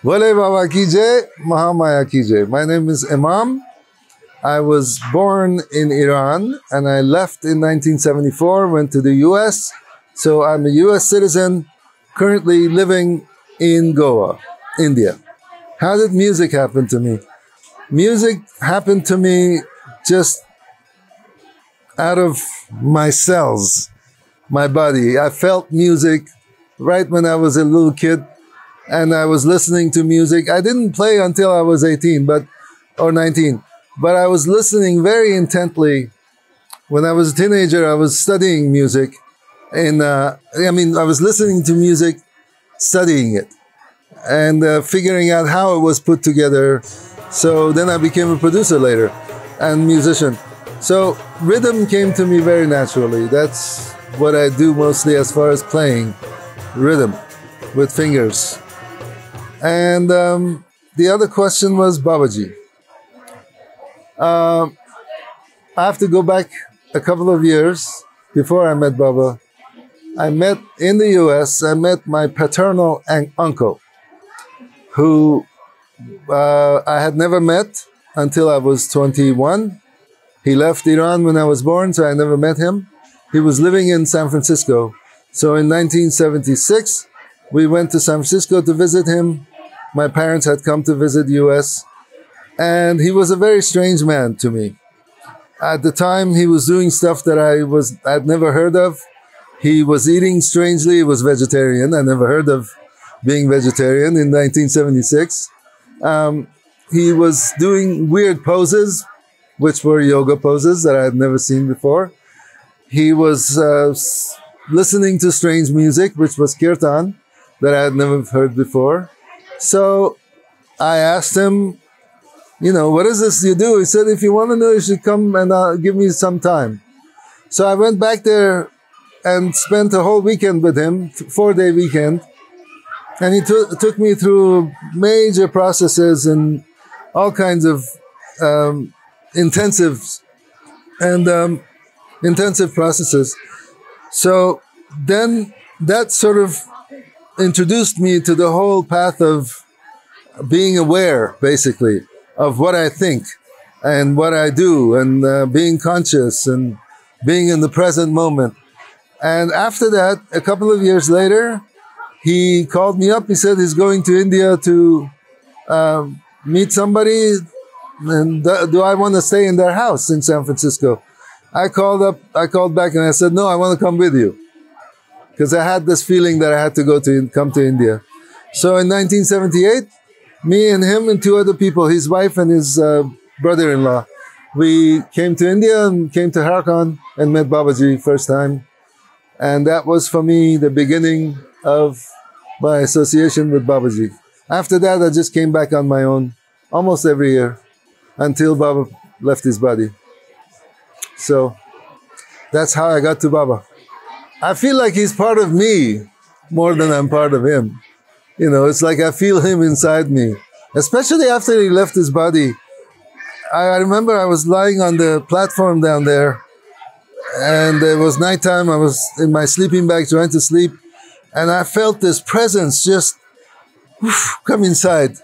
Vale Baba ki jai, Mahamaya ki jai. My name is Emam. I was born in Iran and I left in 1974, went to the US. So I'm a US citizen, currently living in Goa, India. How did music happen to me? Music happened to me just out of my cells, my body. I felt music right when I was a little kid and I was listening to music. I didn't play until I was 18 or 19, but I was listening very intently. When I was a teenager, I was studying music and I was listening to music, studying it and figuring out how it was put together. So then I became a producer later and musician. So rhythm came to me very naturally. That's what I do mostly as far as playing rhythm with fingers. And the other question was Babaji. I have to go back a couple of years before I met Baba. I met in the US, I met my paternal uncle, who I had never met until I was 21. He left Iran when I was born, so I never met him. He was living in San Francisco. So in 1976, we went to San Francisco to visit him. My parents had come to visit US. And he was a very strange man to me. At the time, he was doing stuff that I'd never heard of. He was eating strangely. He was vegetarian. I never heard of being vegetarian in 1976. He was doing weird poses, which were yoga poses that I had never seen before. He was listening to strange music, which was kirtan, that I had never heard before. So I asked him, what is this you do? He said, if you want to know, you should come and give me some time. So I went back there and spent a whole weekend with him, 4-day weekend. And he took me through major processes and all kinds of intensive processes. So then that sort of introduced me to the whole path of being aware, basically, of what I think and what I do and being conscious and being in the present moment. And after that, a couple of years later, he called me up. He said he's going to India to meet somebody. And do I want to stay in their house in San Francisco? I called back and I said, no, I want to come with you. Because I had this feeling that I had to come to India. So in 1978, me and him and 2 other people, his wife and his brother-in-law, we came to India and came to Haidakhan and met Babaji first time. And that was for me the beginning of my association with Babaji. After that, I just came back on my own almost every year until Baba left his body. So that's how I got to Baba. I feel like he's part of me more than I'm part of him. It's like I feel him inside me, especially after he left his body. I remember I was lying on the platform down there and it was nighttime. I was in my sleeping bag trying to sleep and I felt this presence just come inside.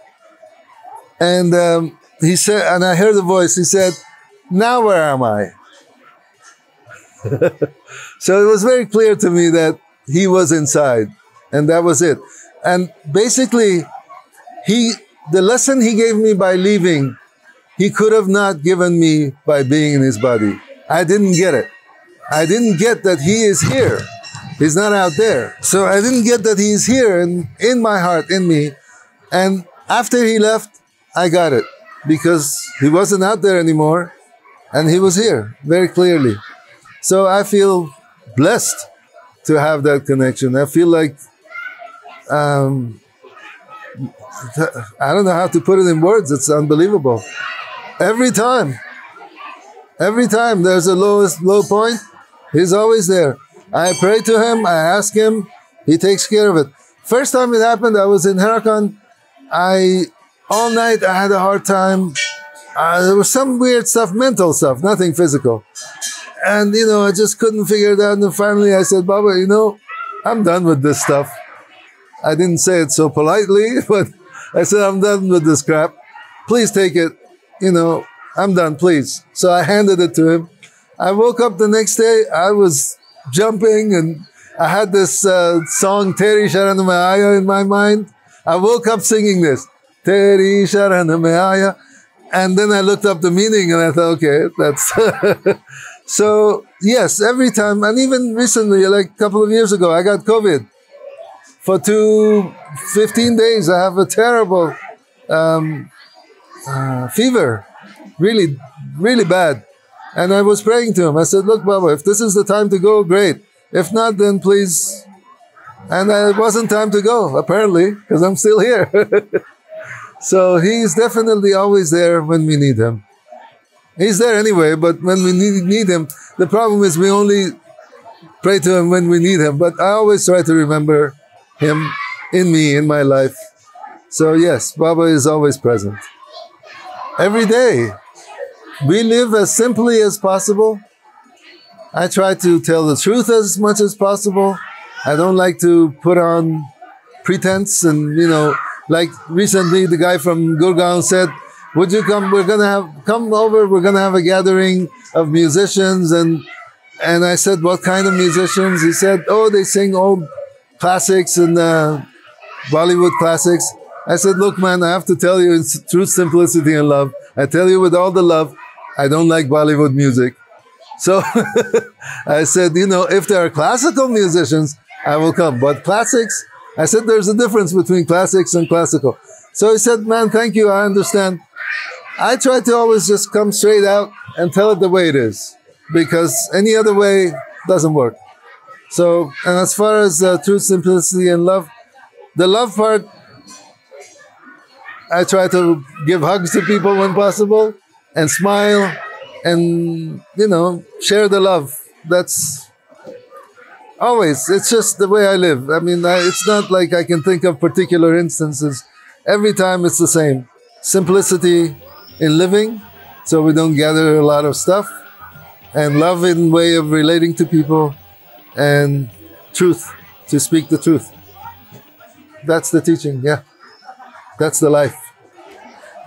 And he said, and I heard a voice, he said, now where am I? So it was very clear to me that he was inside and that was it. And basically, the lesson he gave me by leaving, he could have not given me by being in his body. I didn't get it. I didn't get that he is here. He's not out there. So I didn't get that he's here and in my heart, in me. And after he left, I got it because he wasn't out there anymore and he was here very clearly. So I feel blessed to have that connection. I feel like, I don't know how to put it in words. It's unbelievable. Every time there's a low point, he's always there. I pray to him, I ask him, he takes care of it. First time it happened, I was in Haidakhan. All night I had a hard time. There was some weird stuff, mental stuff, nothing physical. And, I just couldn't figure it out. And finally I said, Baba, I'm done with this stuff. I didn't say it so politely, but I said, I'm done with this crap. Please take it. I'm done, please. So I handed it to him. I woke up the next day. I was jumping, and I had this song, Teri Sharanamaya, in my mind. I woke up singing this, Teri Sharanamaya. And then I looked up the meaning, and I thought, okay, that's... So, yes, every time, and even recently, like a couple of years ago, I got COVID. For 15 days, I have a terrible fever, really, really bad. And I was praying to him. I said, look, Baba, if this is the time to go, great. If not, then please. And it wasn't time to go, apparently, because I'm still here. So he's definitely always there when we need him. He's there anyway, but when we need him, the problem is we only pray to him when we need him. But I always try to remember him in me, in my life. So yes, Baba is always present. Every day, we live as simply as possible. I try to tell the truth as much as possible. I don't like to put on pretense and, like recently the guy from Gurgaon said, would you come? Come over. We're gonna have a gathering of musicians, and I said, what kind of musicians? He said, oh, they sing old classics and Bollywood classics. I said, look, man, I have to tell you in truth, simplicity, and love. I tell you with all the love, I don't like Bollywood music. So I said, if there are classical musicians, I will come. But classics, I said, there's a difference between classics and classical. So he said, man, thank you. I understand. I try to always just come straight out and tell it the way it is, because any other way doesn't work. So, and as far as truth, simplicity, and love, the love part, I try to give hugs to people when possible and smile and, share the love. That's always, it's just the way I live. I mean, it's not like I can think of particular instances. Every time it's the same. Simplicity in living, so we don't gather a lot of stuff, and love in way of relating to people, and truth, to speak the truth. That's the teaching, yeah. That's the life.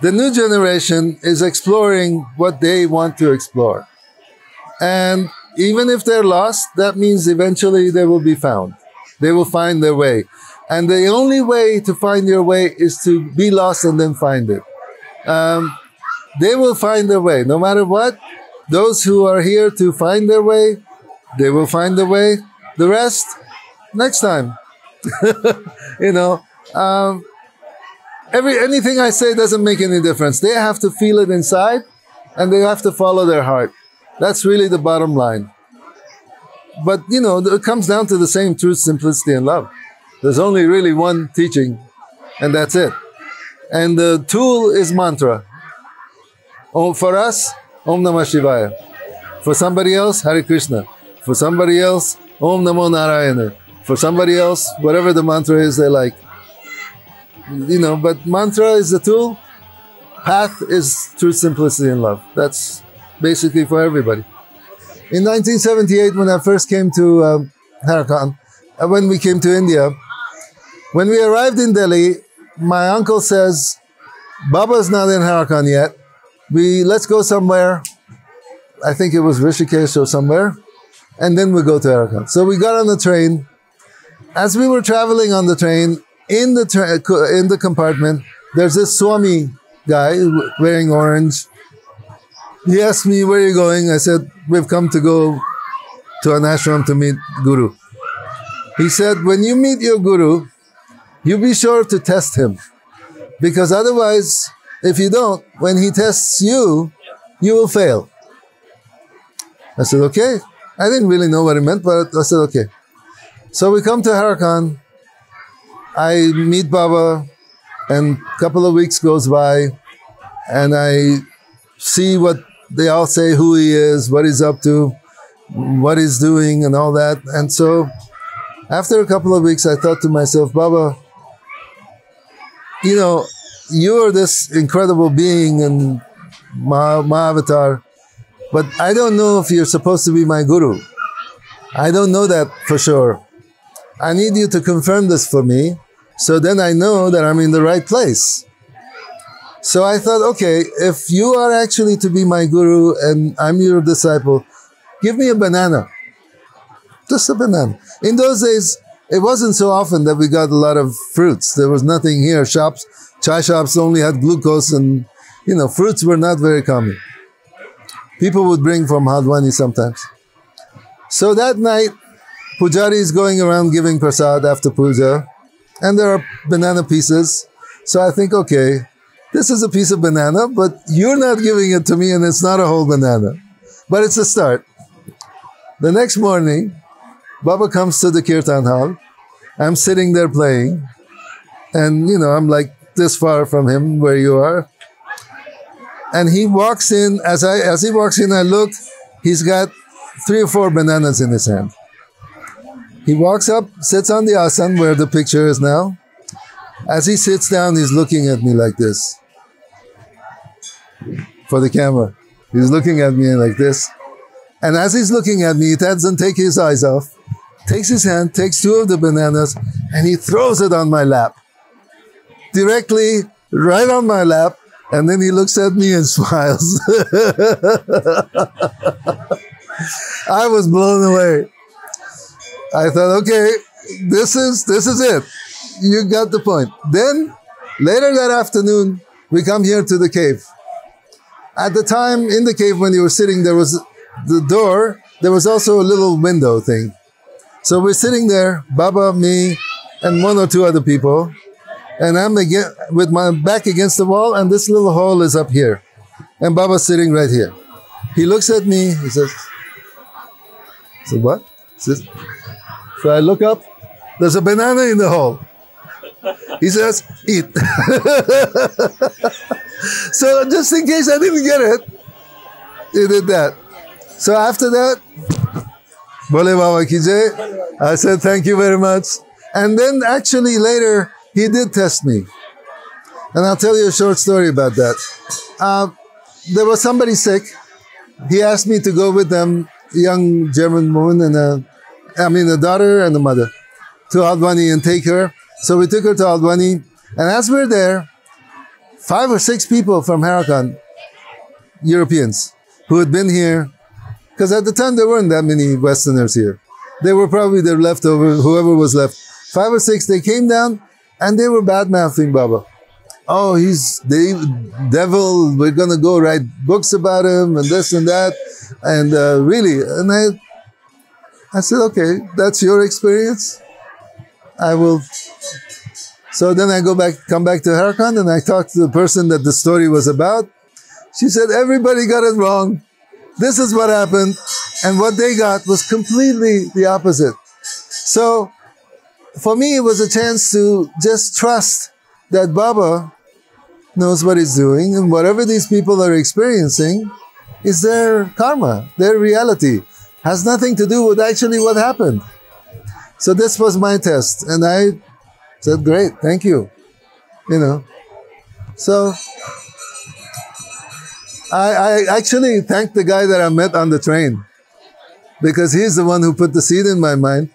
The new generation is exploring what they want to explore. And even if they're lost, that means eventually they will be found. They will find their way. And the only way to find your way is to be lost and then find it. They will find their way, no matter what. Those who are here to find their way, they will find their way. The rest, next time. Anything I say doesn't make any difference. They have to feel it inside, and they have to follow their heart. That's really the bottom line. But, it comes down to the same truth, simplicity, and love. There's only really one teaching, and that's it. And the tool is mantra. For us, Om Namah Shivaya. For somebody else, Hare Krishna. For somebody else, Om Namo Narayana. For somebody else, whatever the mantra is they like. But mantra is the tool. Path is truth, simplicity, and love. That's basically for everybody. In 1978, when I first came to Haidakhan, when we came to India, when we arrived in Delhi, my uncle says, Baba's not in Haidakhan yet. Let's go somewhere. I think it was Rishikesh or somewhere. And then we go to Haidakhan. So we got on the train. As we were traveling on the train, in the compartment, there's this Swami guy wearing orange. He asked me, where are you going? I said, we've come to go to an ashram to meet Guru. He said, when you meet your Guru, you be sure to test him. Because otherwise, if you don't, when he tests you, you will fail. I said, okay. I didn't really know what he meant, but I said, okay. So we come to Haidakhan. I meet Baba, and a couple of weeks goes by, and I see what they all say, who he is, what he's up to, what he's doing, and all that. And so, after a couple of weeks, I thought to myself, Baba, you are this incredible being and Mahavatar, but I don't know if you're supposed to be my Guru. I don't know that for sure. I need you to confirm this for me, So then I know that I'm in the right place. So I thought, okay, if you are actually to be my guru and I'm your disciple, give me a banana. Just a banana. In those days, it wasn't so often that we got a lot of fruits. There was nothing here. Chai shops only had glucose and, fruits were not very common. People would bring from Haidakhandi sometimes. So that night, Pujari is going around giving prasad after puja, and there are banana pieces. So I think, okay, this is a piece of banana, but you're not giving it to me and it's not a whole banana. But it's a start. The next morning, Baba comes to the kirtan hall. I'm sitting there playing. And, I'm like this far from him where you are. And he walks in. As he walks in, I look. He's got 3 or 4 bananas in his hand. He walks up, sits on the asan where the picture is now. As he sits down, he's looking at me like this. For the camera. He's looking at me like this. And as he's looking at me, he doesn't take his eyes off. Takes his hand, takes 2 of the bananas, and he throws it on my lap. Directly, right on my lap. And then he looks at me and smiles. I was blown away. I thought, okay, this is it. You got the point. Then, later that afternoon, we come here to the cave. At the time, in the cave, when you were sitting, there was the door. There was also a little window thing. So we're sitting there, Baba, me, and 1 or 2 other people. And I'm again with my back against the wall, and this little hole is up here. And Baba's sitting right here. He looks at me, he says, what? So I look up, there's a banana in the hole. He says, eat. So just in case I didn't get it, he did that. So after that, Bole Baba ki jai, I said, thank you very much. And then actually later, he did test me. And I'll tell you a short story about that. There was somebody sick. He asked me to go with them, a young German woman and a daughter and a mother, to Haidakhandi and take her. So we took her to Haidakhandi. And as we're there, 5 or 6 people from Haidakhan, Europeans, who had been here, because at the time there weren't that many Westerners here. They were probably their leftover, whoever was left. 5 or 6, they came down and they were bad-mouthing Baba. Oh, he's the devil, we're going to go write books about him and this and that. And really, and I said, okay, that's your experience. I will. So then I come back to Haidakhan and I talked to the person that the story was about. She said, everybody got it wrong. This is what happened. And what they got was completely the opposite. So for me, it was a chance to just trust that Baba knows what he's doing, and whatever these people are experiencing is their karma, their reality. Has nothing to do with actually what happened. So this was my test. And I said, great, thank you. So I actually thanked the guy that I met on the train, because he's the one who put the seed in my mind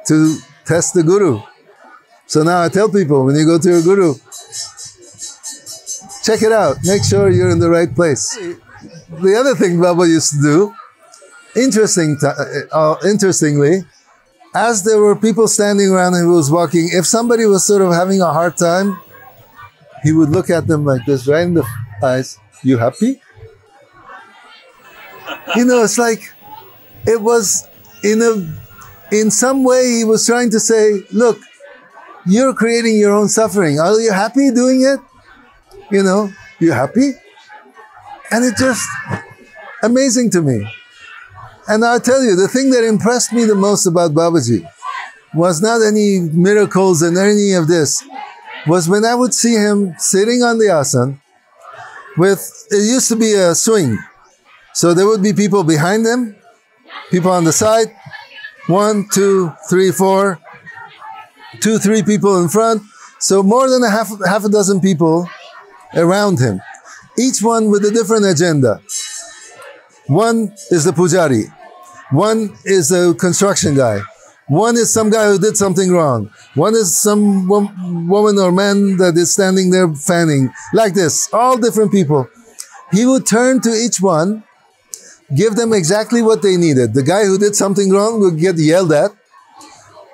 to test the guru. So now I tell people, when you go to your guru, check it out. Make sure you're in the right place. The other thing Baba used to do, interestingly, as there were people standing around and he was walking, if somebody was sort of having a hard time, he would look at them like this, right in the eyes. You happy? It's like, it was in some way he was trying to say, look, you're creating your own suffering. Are you happy doing it? You happy? And it just amazing to me. And I'll tell you, the thing that impressed me the most about Babaji was not any miracles and any of this, was when I would see him sitting on the asan it used to be a swing. So there would be people behind him, people on the side, 1, 2, 3, 4, 2, 3 people in front. So more than half a dozen people around him, each one with a different agenda. One is the pujari. One is the construction guy. One is some guy who did something wrong. One is some woman or man that is standing there fanning. Like this, all different people. He would turn to each one, give them exactly what they needed. The guy who did something wrong would get yelled at.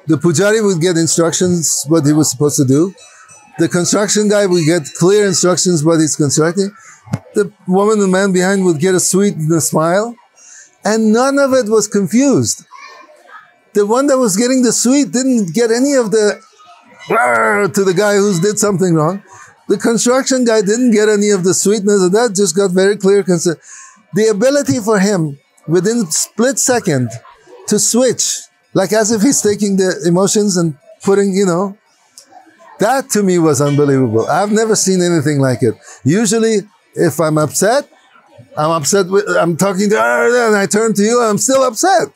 The pujari would get instructions what he was supposed to do. The construction guy would get clear instructions what he's constructing. The woman and man behind would get a sweet and a smile. And none of it was confused. The one that was getting the sweet didn't get any of the to the guy who did something wrong. The construction guy didn't get any of the sweetness of that, just got very clear. The ability for him within a split second to switch, like as if he's taking the emotions and putting, that to me was unbelievable. I've never seen anything like it. Usually, if I'm upset I'm talking to her and I turn to you, I'm still upset.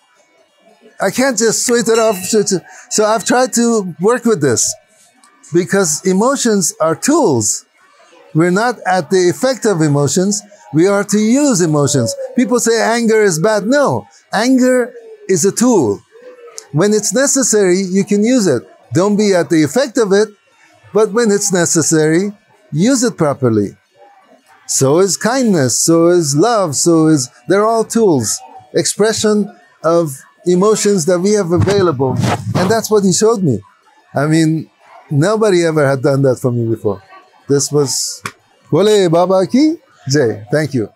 I can't just switch it off. So I've tried to work with this because emotions are tools. We're not at the effect of emotions. We are to use emotions. People say anger is bad. No, anger is a tool. When it's necessary, you can use it. Don't be at the effect of it, but when it's necessary, use it properly. So is kindness, so is love, they're all tools, expression of emotions that we have available. And that's what he showed me. I mean, nobody ever had done that for me before. This was Bole Baba Ki Jai. Thank you.